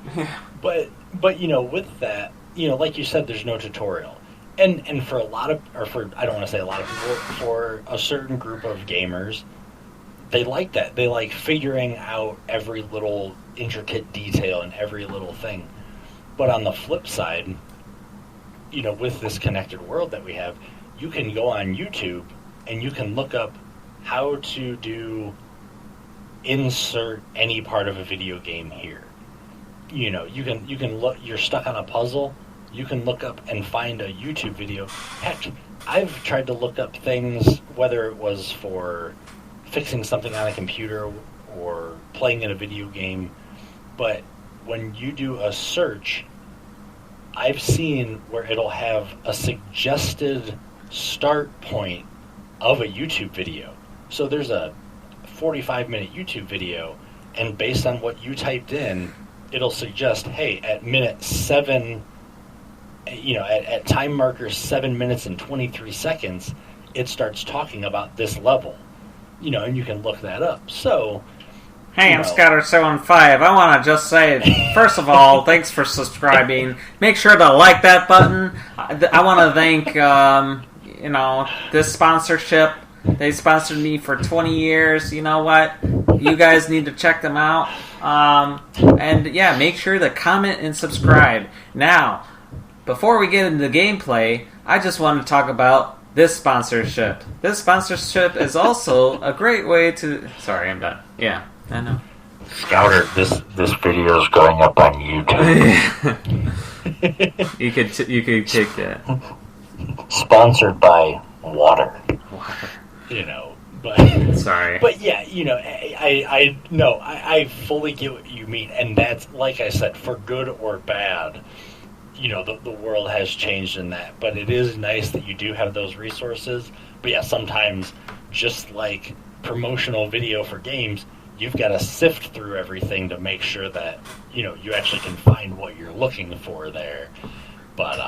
But with that, like you said, there's no tutorial. And for a lot of, or for, I don't want to say a lot of people, for a certain group of gamers, they like that. They like figuring out every little intricate detail and every little thing. But on the flip side, with this connected world that we have, you can go on YouTube and you can look up how to do insert any part of a video game here. You can look, you're stuck on a puzzle, you can look up and find a YouTube video. Heck, I've tried to look up things, whether it was for fixing something on a computer or playing in a video game, but when you do a search, I've seen where it'll have a suggested start point of a YouTube video. So there's a 45-minute YouTube video, and based on what you typed in, it'll suggest, hey, at minute 7, at time marker 7 minutes and 23 seconds, it starts talking about this level. And you can look that up. So, hey, I'm Scatter75. I want to just say, first of all, thanks for subscribing. Make sure to like that button. I want to thank, this sponsorship. They sponsored me for 20 years. You know what? You guys need to check them out. Make sure to comment and subscribe. Now, before we get into the gameplay, I just want to talk about this sponsorship. This sponsorship is also a great way to... Sorry, I'm done. Yeah, I know. Scouter, this video is going up on YouTube. You could take that. Sponsored by water. But sorry. But yeah, I fully get what you mean, and that's, like I said, for good or bad. The world has changed in that, but it is nice that you do have those resources. But yeah, sometimes, just like promotional video for games, you've got to sift through everything to make sure that, you actually can find what you're looking for there. But,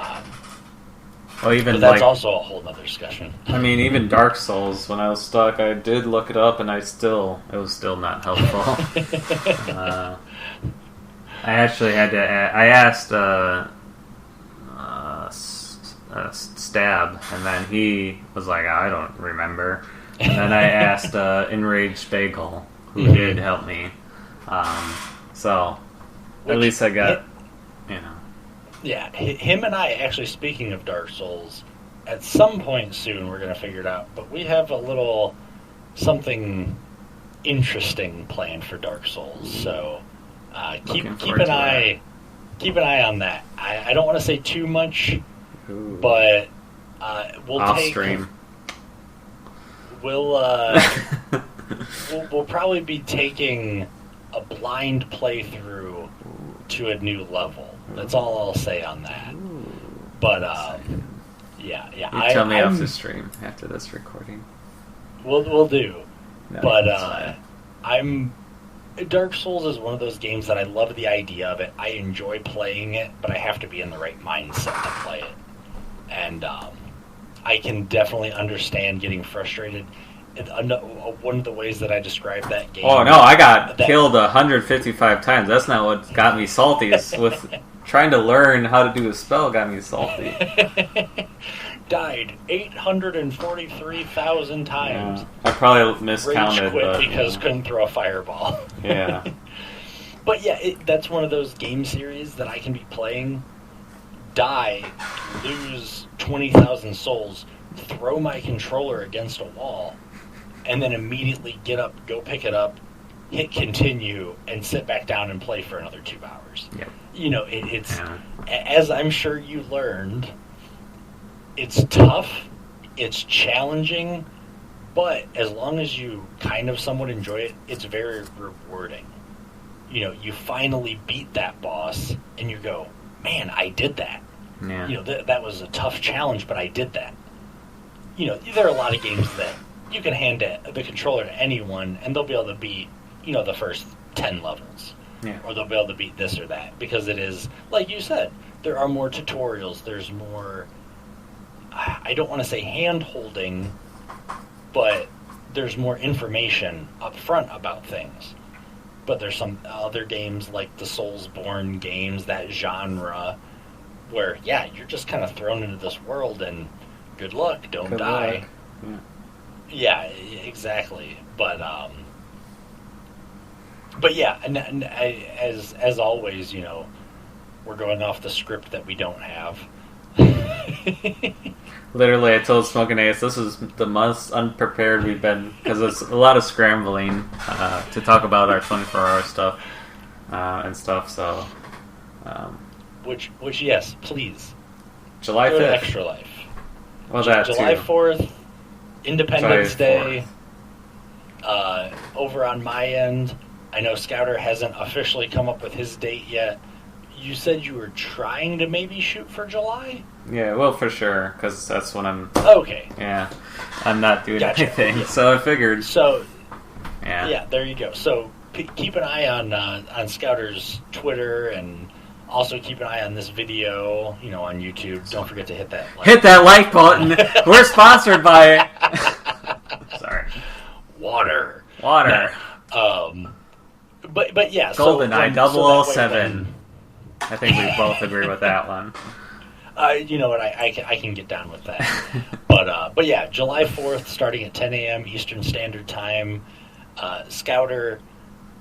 but that's also a whole other discussion. I mean, even Dark Souls, when I was stuck, I did look it up, and it was still not helpful. I actually had to, I asked, Stab, and then he was like, I don't remember. And then I asked Enraged Bagel, who did help me. So at least I got, Yeah, him and I, actually, speaking of Dark Souls, at some point soon we're going to figure it out, but we have a little something interesting planned for Dark Souls, so keep an eye on that. I don't want to say too much. Ooh. But we'll off take stream. We'll probably be taking a blind playthrough to a new level. That's all I'll say on that. Ooh. But yeah. You tell me off the stream after this recording. We'll do. No, but Dark Souls is one of those games that I love the idea of it. I enjoy playing it, but I have to be in the right mindset to play it. And I can definitely understand getting frustrated. One of the ways that I describe that game... Oh, no, I got killed 155 times. That's not what got me salty. It's with trying to learn how to do a spell got me salty. Died 843,000 times. Yeah, I probably miscounted. Rage quit because couldn't throw a fireball. Yeah. But yeah, that's one of those game series that I can be playing, die, lose 20,000 souls, throw my controller against a wall, and then immediately get up, go pick it up, hit continue, and sit back down and play for another 2 hours. Yep. It's as I'm sure you learned, it's tough, it's challenging, but as long as you kind of somewhat enjoy it, it's very rewarding. You finally beat that boss, and you go, man, I did that. Yeah. That was a tough challenge, but I did that. There are a lot of games that you can hand the controller to anyone, and they'll be able to beat, the first 10 levels. Yeah. Or they'll be able to beat this or that, because it is, like you said, there are more tutorials, there's more... I don't want to say hand-holding, but there's more information up front about things. But there's some other games like the Soulsborne games, that genre, where, yeah, you're just kind of thrown into this world and good luck, don't die. Yeah, exactly. But yeah, and as always, we're going off the script that we don't have. Literally, I told Smokinace this is the most unprepared we've been, because it's a lot of scrambling to talk about our 24-hour stuff and stuff. So, which yes, please. July 5th. Extra Life. Well, that July too. 4th, Independence July Day. Over on my end, I know Scouter hasn't officially come up with his date yet. you said you were trying to maybe shoot for July? Yeah, well, for sure, because that's when I'm... Okay. Yeah, I'm not doing Gotcha. anything, Yeah. so I figured... So, yeah, there you go. So, keep an eye on Scouter's Twitter, and also keep an eye on this video, on YouTube. Don't forget to hit that like hit that like button. We're sponsored by... Sorry. Water. No. But yeah, GoldenEye so 007. I think we both agree with that one. You know what? I can get down with that. But yeah, July 4th, starting at 10 a.m. Eastern Standard Time. Scouter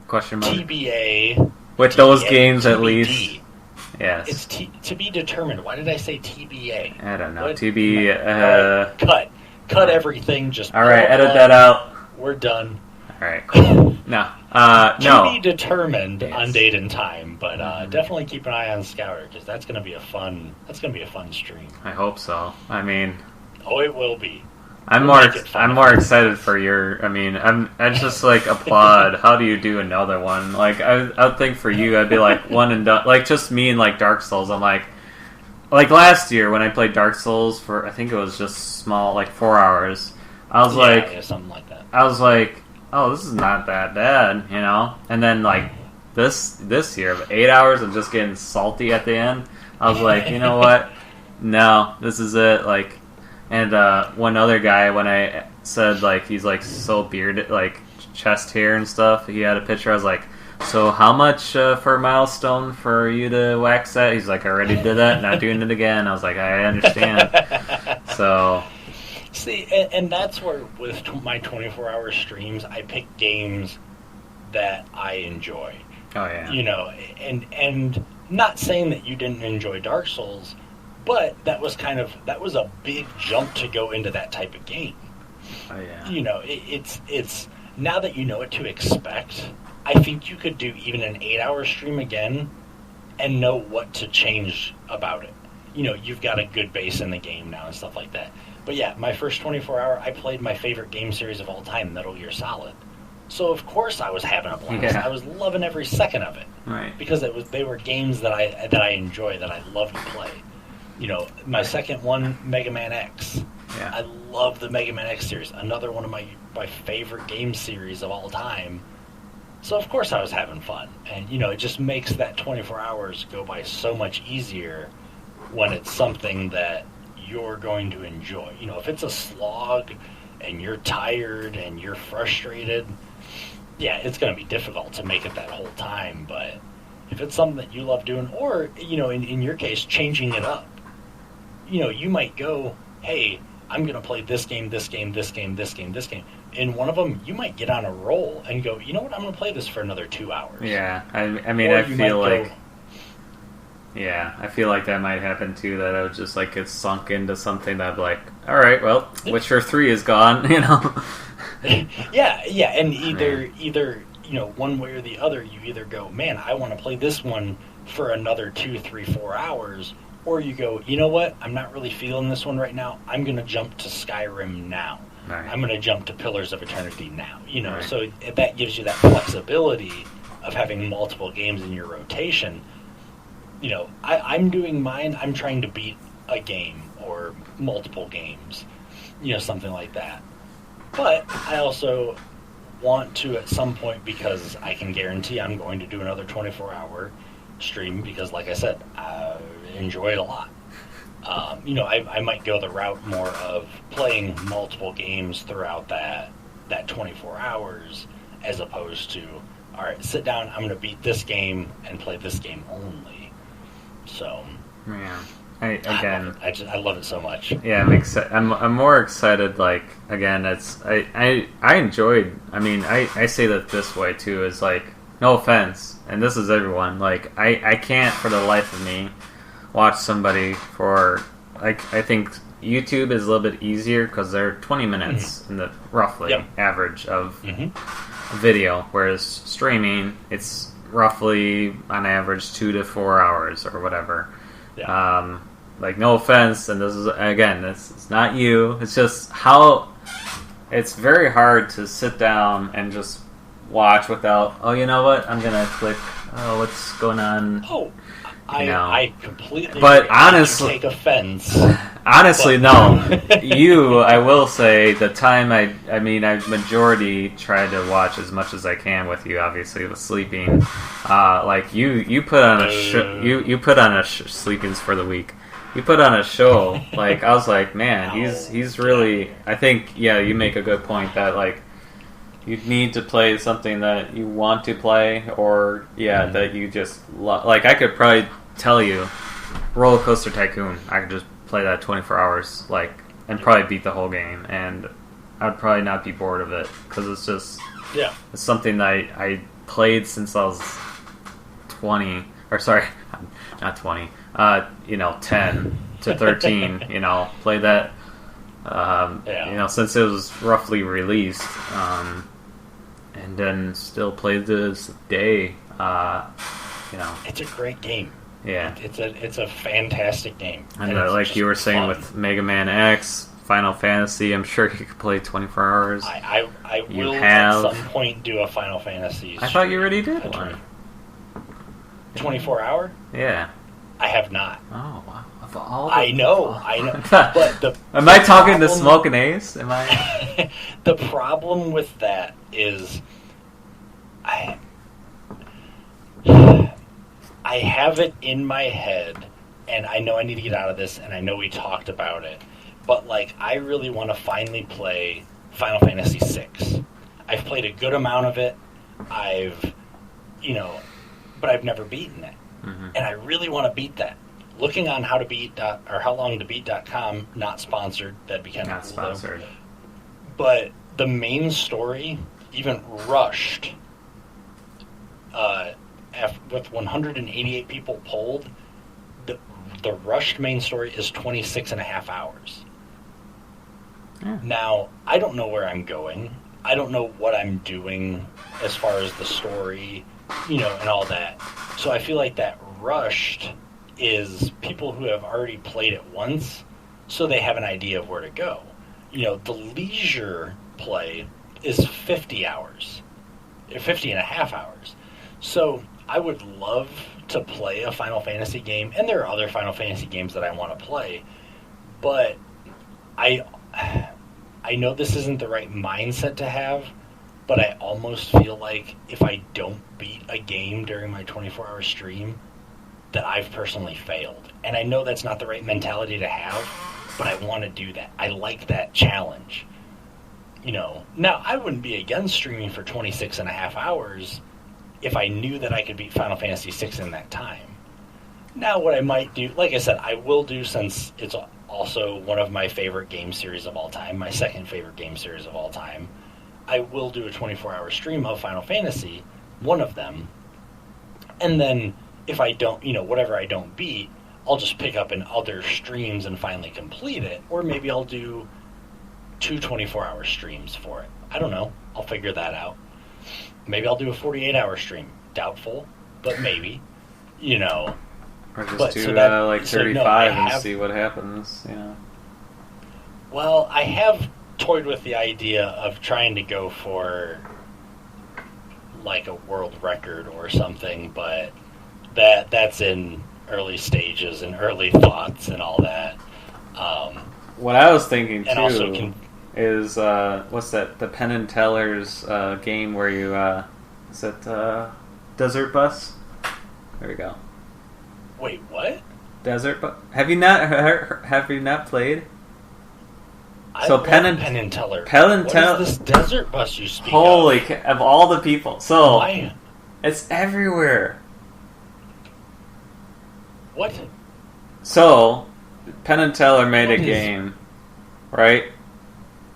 Question mark. TBA. With those TBA, games, at TBD. least. Yes. It's to be determined. Why did I say TBA? I don't know. What? TB. Cut everything. Just All right, edit that out. We're done. All right, cool. No. To No. be determined Yes. on date and time, but definitely keep an eye on Scouter because that's going to be a fun stream. I hope so. I mean, Oh, it will be. I'm We'll more make it fun. I'm more excited for your. I mean, I just like applaud. How do you do another one? Like I'd think for you, I'd be like one and done. Like just me and like Dark Souls. I'm like last year when I played Dark Souls for I think it was just small, like 4 hours. I was Yeah, something like that. I was like, oh, this is not that bad, And then like this year, 8 hours of just getting salty at the end. I was like, you know what? No, this is it. Like, and one other guy, when I said like he's like so bearded, like chest hair and stuff, he had a picture. I was like, so how much for a milestone for you to wax that? He's like, I already did that, not doing it again. I was like, I understand. So. See, and that's where with my 24-hour streams, I pick games that I enjoy. Oh yeah. And not saying that you didn't enjoy Dark Souls, but that was a big jump to go into that type of game. Oh yeah. It's now that you know what to expect. I think you could do even an 8-hour stream again, and know what to change about it. You've got a good base in the game now and stuff like that. But yeah, my first 24-hour, I played my favorite game series of all time, Metal Gear Solid. So of course I was having a blast. Yeah. I was loving every second of it. Right. Because they were games that I enjoy, that I love to play. My second one, Mega Man X. Yeah. I love the Mega Man X series. Another one of my favorite game series of all time. So of course I was having fun. And it just makes that 24 hours go by so much easier when it's something that you're going to enjoy. If it's a slog and you're tired and you're frustrated, yeah, it's going to be difficult to make it that whole time. But if it's something that you love doing, or in your case, changing it up, you might go, hey, I'm going to play this game, this game, this game, this game, this game. In one of them, you might get on a roll and go, you know what, I'm going to play this for another 2 hours. Yeah, I mean, Or I you feel might like... go, Yeah, I feel like that might happen too, that I would just like get sunk into something that I'd be like, alright, well, Witcher 3 is gone, yeah, and either one way or the other, you either go, man, I want to play this one for another 2, 3, 4 hours, or you go, you know what, I'm not really feeling this one right now, I'm going to jump to Skyrim now. Right. I'm going to jump to Pillars of Eternity now. Right. So that gives you that flexibility of having multiple games in your rotation. I'm doing mine, I'm trying to beat a game or multiple games, something like that. But I also want to at some point, because I can guarantee I'm going to do another 24-hour stream, because like I said, I enjoy it a lot. I might go the route more of playing multiple games throughout that 24 hours, as opposed to, all right, sit down, I'm going to beat this game and play this game only. So, Yeah. I love it so much. Yeah, I'm more excited. Like again, I enjoyed. I mean, I say that this way too. Is like, no offense, and this is everyone. Like I can't for the life of me watch somebody for like, I think YouTube is a little bit easier because they're 20 minutes in the roughly average of video, whereas streaming it's roughly on average 2 to 4 hours or whatever. Yeah. Like, no offense, and this is, again, it's not you, it's just how it's very hard to sit down and just watch without, oh, you know what, I'm gonna click, oh, what's going on? Oh, I completely But agree. honestly, take offense. Honestly, no. I will say, the time I majority tried to watch as much as I can with you. Obviously, with sleeping, like you put on a you put on a sleepings for the week. You put on a show. Like I was like, man, he's really. I think you make a good point that like you need to play something that you want to play, or that you just like. I could probably tell you, Roller Coaster Tycoon. I could just play that 24 hours, like, and probably beat the whole game, and I'd probably not be bored of it because it's just it's something that I played since I was 20, or sorry, not 20, 10 to 13. Played that, since it was roughly released, and then still play this day. It's a great game. Yeah, it's a fantastic game. And like you were saying with Mega Man X, Final Fantasy, I'm sure you could play 24 hours. I will at some point do a Final Fantasy. I thought you already did one. 24 hour? Yeah. I have not. Oh wow! Of all I know. But am I talking to Smokinace? Am I? The problem with that is, I have it in my head, and I know I need to get out of this, and I know we talked about it, but, like, I really want to finally play Final Fantasy VI. I've played a good amount of it, but I've never beaten it, and I really want to beat that. Looking on howlongtobeat.com, not sponsored, that'd be kind of cool, sponsored. Though. But the main story, even rushed, with 188 people polled, the rushed main story is 26 and a half hours. Yeah. Now, I don't know where I'm going. I don't know what I'm doing as far as the story, and all that. So I feel like that rushed is people who have already played it once, so they have an idea of where to go. The leisure play is 50 hours, 50 and a half hours. So I would love to play a Final Fantasy game, and there are other Final Fantasy games that I want to play, but I know this isn't the right mindset to have, but I almost feel like if I don't beat a game during my 24-hour stream, that I've personally failed. And I know that's not the right mentality to have, but I want to do that. I like that challenge. Now, I wouldn't be against streaming for 26 and a half hours if I knew that I could beat Final Fantasy VI in that time. Now, what I might do, like I said, I will do, since it's also one of my favorite game series of all time, my second favorite game series of all time, I will do a 24-hour stream of Final Fantasy, one of them, and then if I don't, whatever I don't beat, I'll just pick up in other streams and finally complete it, or maybe I'll do 2 24-hour streams for it. I don't know. I'll figure that out. Maybe I'll do a 48-hour stream. Doubtful, but maybe. Or just do 35 and see what happens. Well, I have toyed with the idea of trying to go for like a world record or something, but that's in early stages and early thoughts and all that. What I was thinking and too also is what's that? The Penn and Teller's game where you is it Desert Bus? There we go. Wait, what? Desert Bus? Have you not played? Penn and Teller. Penn and Teller. What is this Desert Bus you speak Holy of? Of all the people. So Why? It's everywhere. What? So Penn and Teller made a game, right?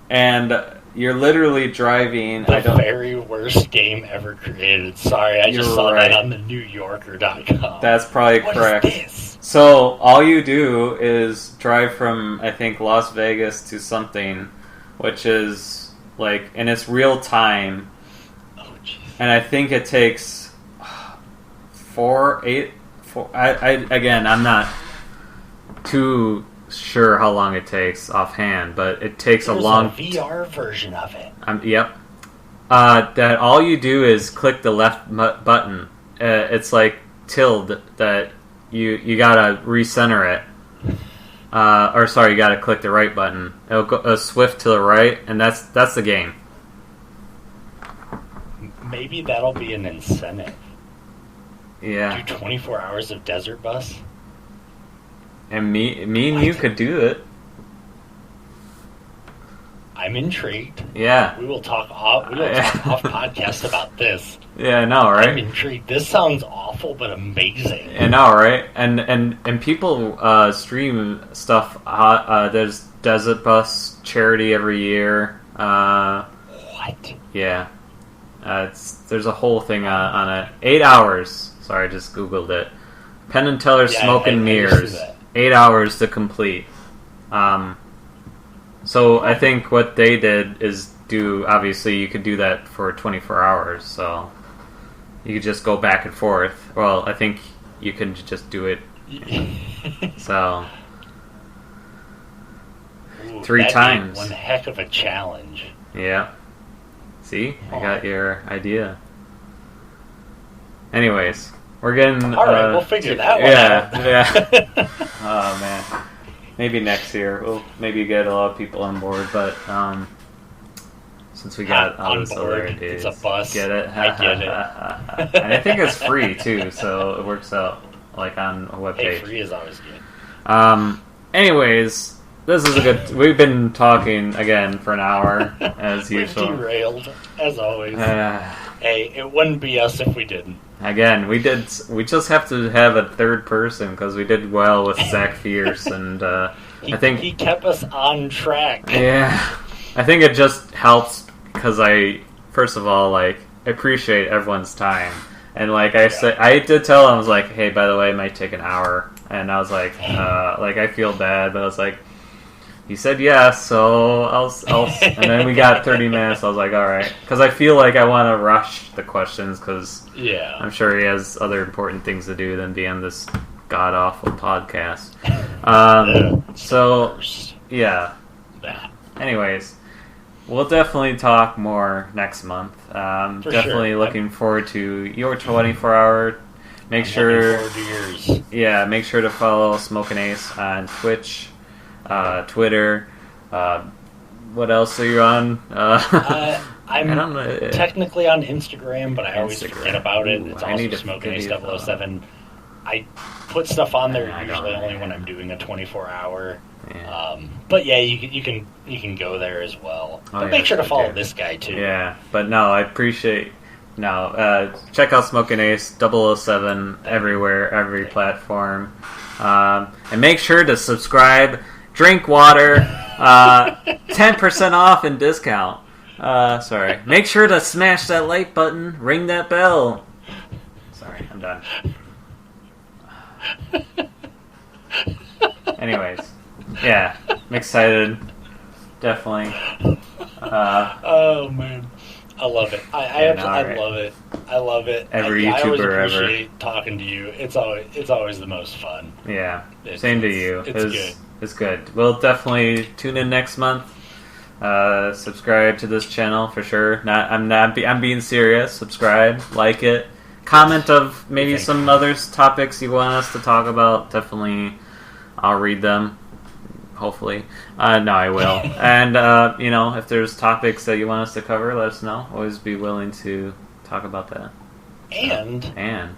And you're literally driving. The very worst game ever created. Sorry, I just saw that on the NewYorker.com. That's probably correct. What is this? So all you do is drive from, I think, Las Vegas to something, which is like, and it's real time. Oh, jeez. And I think it takes 4. Again, I'm not too sure how long it takes offhand, but it takes a long VR version of it. Yep. That all you do is click the left button. It's like tilde that you gotta recenter it. Or sorry, you gotta click the right button. It'll go swift to the right, and that's the game. Maybe that'll be an incentive. Yeah. Do 24 hours of desert bus? And me and you could do it. I'm intrigued. Yeah. We will talk off podcast about this. Yeah, I know, right? I'm intrigued. This sounds awful, but amazing. I know, right? And people stream stuff. There's Desert Bus charity every year. What? Yeah. There's a whole thing on it. 8 hours. Sorry, I just Googled it. Penn and Teller Smoke and Mirrors. 8 hours to complete. So I think what they did is obviously you could do that for 24 hours, so you could just go back and forth. Well, I think you can just do it. So, Ooh, 3 times. One heck of a challenge. Yeah. See? I got your idea. Anyways, we're getting... Alright, we'll figure that one out. Yeah. Oh, man. Maybe next year. We'll maybe get a lot of people on board, but since we got all this other ideas... It's a bus. Get it? I get it. And I think it's free, too, so it works out, like, on a webpage. Hey, free is always good. Anyways... This is a good... We've been talking, again, for an hour, as usual. We've derailed, as always. Hey, it wouldn't be us if we didn't. Again, we just have to have a third person, because we did well with Zach Fierce, and I think... He kept us on track. Yeah. I think it just helps, because first of all, like, I appreciate everyone's time. And, like, I did tell him, I was like, hey, by the way, it might take an hour. And I was like, I feel bad, but I was like... He said yes, so I'll and then we got 30 minutes. I was like, all right, because I feel like I want to rush the questions because I'm sure he has other important things to do than be on this god awful podcast. So yeah. Anyways, we'll definitely talk more next month. Definitely looking forward to your 24-hour. Make sure to follow Smokinace on Twitch. Twitter. What else are you on? I'm technically on Instagram, but I always forget about it. It's also Smokinace007. I put stuff on there usually only when I'm doing a 24-hour. Yeah. But yeah, you can go there as well. But make sure to follow this guy too. Yeah, but no, I appreciate. No, check out Smokinace007 everywhere, every platform, and make sure to subscribe. Drink water, 10% off and discount. Sorry. Make sure to smash that like button, ring that bell. Sorry, I'm done. Anyways, yeah, I'm excited. Definitely. Oh, man. I love it. I love it. I love it. Every YouTuber I always ever. appreciate talking to you. It's always the most fun. Yeah, same to you. It's good. It's good. We'll definitely tune in next month. Subscribe to this channel for sure. I'm being serious. Subscribe, like it, comment of maybe some other topics you want us to talk about. Definitely, I'll read them. Hopefully, no, I will. And if there's topics that you want us to cover, let us know. Always be willing to talk about that. And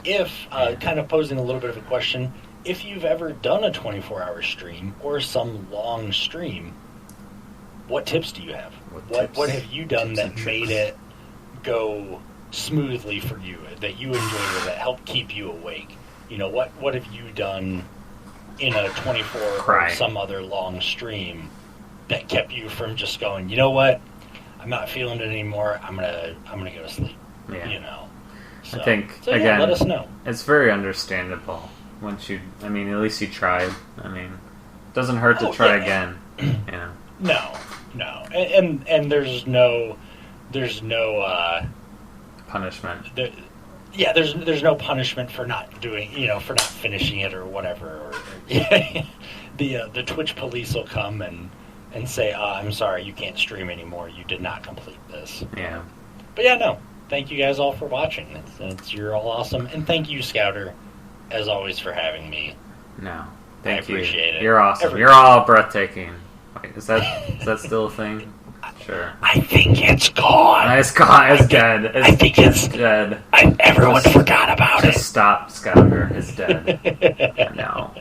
if kind of posing a little bit of a question. If you've ever done a 24-hour stream or some long stream, what tips do you have? What have you done that made it go smoothly for you, that you enjoyed or that helped keep you awake? What have you done in a 24 or some other long stream that kept you from just going, you know what? I'm not feeling it anymore. I'm gonna go to sleep. Yeah. So, I think again, let us know. It's very understandable. At least you tried. It doesn't hurt to try again. No, and there's no punishment. There's no punishment for not doing, for not finishing it or whatever. Or the Twitch police will come and say, I'm sorry, you can't stream anymore. You did not complete this. Yeah. But yeah, no. Thank you guys all for watching. You're all awesome, and thank you, Scouter, as always, for having me. No, thank you. Appreciate it. You're awesome. Every- You're all breathtaking. Wait, is that still a thing? Sure. I think it's gone. It's gone. It's dead. I think it's dead. Everyone forgot about it. Just stop, Scouter. It's dead. No.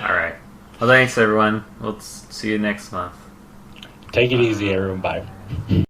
All right. Well, thanks everyone. We'll see you next month. Take it easy, everyone. Bye.